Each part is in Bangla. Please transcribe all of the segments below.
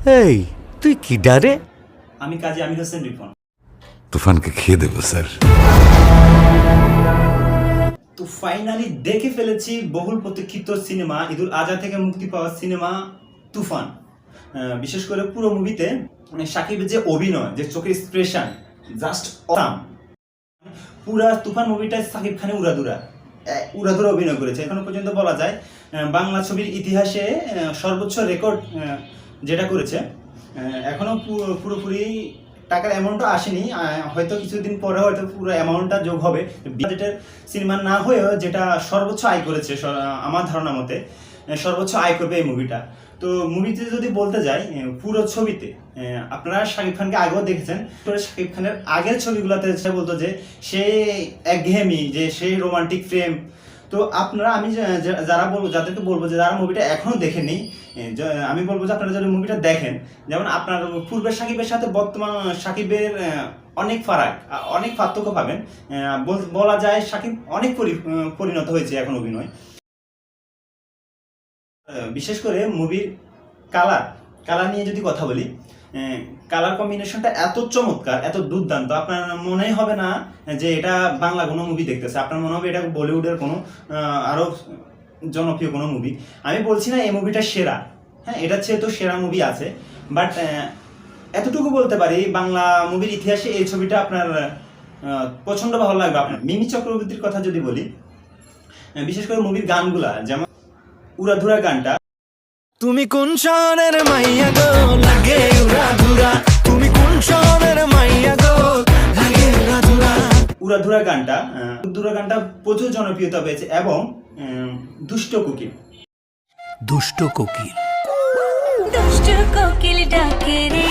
এই তুই কি ডারে? আমি কাজী আমির হোসেন রিপন। তুফানকে খেয়ে দেবো স্যার। তো ফাইনালি দেখে ফেলেছি বহুল প্রতীক্ষিত সিনেমা, ঈদুল আজহা থেকে মুক্তি পাওয়া সিনেমা তুফান। বিশেষ করে পুরো মুভিতে শাকিবের যে অভিনয়, যে চোখের এক্সপ্রেশন, জাস্ট অসাম। পুরা তুফান মুভিটায় শাকিব খানে উড়াধুরা অভিনয় করেছে। এখনো পর্যন্ত বলা যায় বাংলা ছবির ইতিহাসে সর্বোচ্চ রেকর্ড যেটা করেছে। এখনো পুরোপুরি টাকার অ্যামাউন্টটা আসেনি, হয়তো কিছুদিন পরে হয়তো পুরো অ্যামাউন্টটা যোগ হবে। বাজেটের সিনেমা না হয়েও যেটা সর্বোচ্চ আয় করেছে আমার ধারণা মতে সর্বোচ্চ আয় করবে এই মুভিটা। তো মুভিতে যদি বলতে যাই, পুরো ছবিতে আপনারা শাকিব খানকে আগেও দেখেছেন। শাকিব খানের আগের ছবিগুলোতে বলতো যে সে একঘেয়েমি, যে সেই রোমান্টিক প্রেম। তো আপনারা আমি যাদেরকে বলবো যে যারা মুভিটা এখনো দেখেনি, আমি বলবো যে আপনারা যদি মুভিটা দেখেন, যেমন আপনার পূর্বের শাকিবের সাথে বর্তমান শাকিবের অনেক ফারাক, অনেক পার্থক্য পাবেন। বলা যায় শাকিব অনেক পরিণত হয়েছে এখন অভিনয়। বিশেষ করে মুভির কালার নিয়ে যদি কথা বলি, কালার কম্বিনেশনটা এত চমৎকার, এত দুর্দান্ত, আপনার মনেই হবে না যে এটা বাংলা কোনো মুভি দেখতেছে। আপনার মনে হবে এটা বলিউডের কোনো আরো জনপ্রিয় কোনো মুভি। আমি বলছি না এই মুভিটা সেরা, হ্যাঁ এটার চেয়ে তো সেরা মুভি আছে, বাট এতটুকু বলতে পারি বাংলা মুভির ইতিহাসে এই ছবিটা আপনার প্রচন্ড ভালো লাগবে। আপনার মিমি চক্রবর্তীর কথা যদি বলি, বিশেষ করে মুভির গানগুলা, যেমন উড়াধুরা গানটা, তুমি কোন শহরের মাইয়া গো লাগে উড়াধুরা, তুমি কোন শহরের মাইয়া গো লাগে উড়াধুরা। উড়াধুরা গানটা প্রচুর জনপ্রিয়তা পেয়েছে। এবং দুষ্ট কোকিল দুষ্ট কোকিল ডাকে রে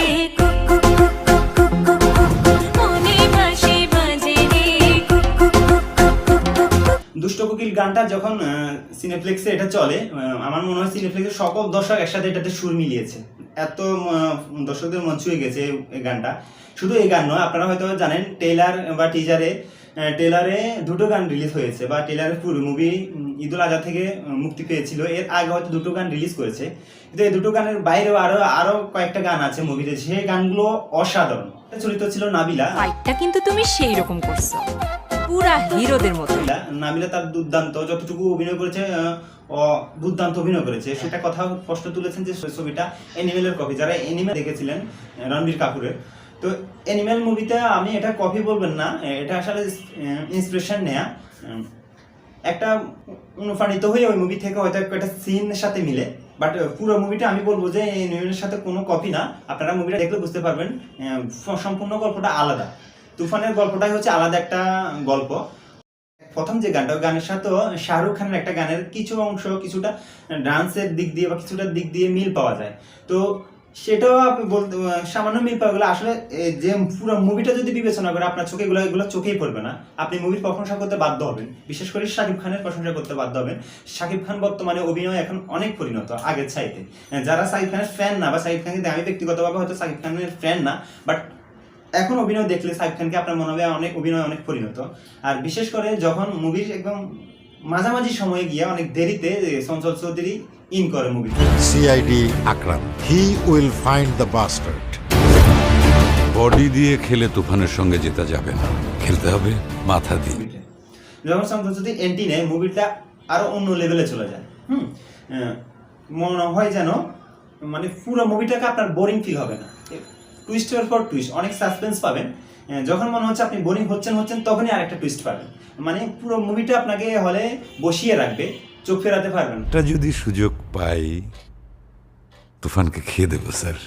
মনে ভাসে বাজে রে। দুষ্ট কোকিল গানটা যখন সিনেপ্লেক্সে এটা চলে, আমার মনে হয় সিনেপ্লেক্সের সকল দর্শক একসাথে এটাতে সুর মিলিয়েছে। এত দর্শকদের মন ছুঁয়ে গেছে এই গানটা। শুধু এই গান নয়, আপনারা হয়তো জানেন টেইলার বা টেইলারে দুটো গান রিলিজ হয়েছে, বা টেইলারের পুরো মুভি ঈদুল আজহা থেকে মুক্তি পেয়েছিল। এর আগে হয়তো দুটো গান রিলিজ করেছে, কিন্তু এই দুটো গানের বাইরেও আরো কয়েকটা গান আছে মুভিতে, সেই গানগুলো অসাধারণ। চরিত্র ছিল নাবিলা। ফাইটটা কিন্তু তুমি সেই রকম করছো, পুরা হিরোদের মতো। নাবিলা তার দুর্দান্ত, যতটুকু অভিনয় করেছে দুর্দান্ত অভিনয় করেছে। সেটা কথা স্পষ্ট তুলেছেন যে ছবিটা অ্যানিমেলের কপি। যারা অ্যানিমেল দেখেছিলেন রণবীর কাপুরের, তো অ্যানিমেল মুভিতে আমি এটা কপি বলবেন না, এটা আসলে ইন্সপিরেশন নেয়া, একটা অনুপ্রাণিত হয়ে ওই মুভি থেকে হয়তো একটা সিনের সাথে মিলে। বাট পুরো মুভিটা আমি বলবো যে অ্যানিমেলের সাথে কোনো কপি না। আপনারা মুভিটা দেখলে বুঝতে পারবেন সম্পূর্ণ গল্পটা আলাদা। তুফানের গল্পটাই হচ্ছে আলাদা একটা গল্প। প্রথম যে গানটা, ওই গানের সাথে শাহরুখ খানের একটা গানের কিছু অংশ, কিছুটা ডান্সের দিক দিয়ে বা কিছুটা দিক দিয়ে মিল পাওয়া যায়। তো সেটাও আপনি বলতে সামান্য মিল পাওয়া গেলে আসলে যে পুরো মুভিটা যদি বিবেচনা করে আপনার চোখে এগুলো চোখেই পড়বে না। আপনি মুভির প্রশংসা করতে বাধ্য হবেন, বিশেষ করে শাকিব খানের প্রশংসা করতে বাধ্য হবেন। শাকিব খান বর্তমানে অভিনয় এখন অনেক পরিণত আগের চাইতে। যারা শাকিব খানের ফ্যান না, বা শাকিব খানকে আমি ব্যক্তিগতভাবে হয়তো শাকিব খানের ফ্যান না, বাট এখন অভিনয় দেখলে শাকিব খানকে আপনার মনে হবে অভিনয় অনেক পরিণত। আর বিশেষ করে যখন মুভির একদম মাঝামাঝি সময়ে গিয়ে অনেক দেরিতে চঞ্চল চৌধুরী ইন করে movie. CID Akram, he will find the bastard. Body দিয়ে খেলে তুফানের সঙ্গে জেতা যাবে না, খেলতে হবে মাথা দিয়ে। যখন চঞ্চল চৌধুরী এন্ট্রি নেয়, মুভিটা আরো অন্য লেভেলে চলে যায়। মনে হয় যেন মানে পুরো মুভিটাকে আপনার বোরিং ফিল হবে না, টুইস্টের পর টুইস্ট, অনেক সাসপেন্স পাবেন। যখন মনে হচ্ছে আপনি বোরিং হচ্ছেন তখনই আরেকটা টুইস্ট পাবেন। মানে পুরো মুভিটা আপনাকে হলে বসিয়ে রাখবে, চোখ ফেরাতে পারবেন। এটা যদি সুযোগ পাই তুফানকে খেয়ে দেবো স্যার।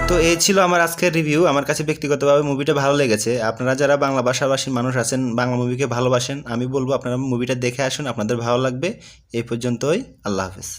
তো এই ছিল আমার আজকের রিভিউ। আমার কাছে ব্যক্তিগতভাবে মুভিটা ভালো লেগেছে। আপনারা যারা বাংলা ভাষাভাষী মানুষ আছেন, বাংলা মুভিকে ভালোবাসেন, আমি বলবো আপনারা মুভিটা দেখে আসুন, আপনাদের ভালো লাগবে। এই পর্যন্তই, আল্লাহ হাফেজ।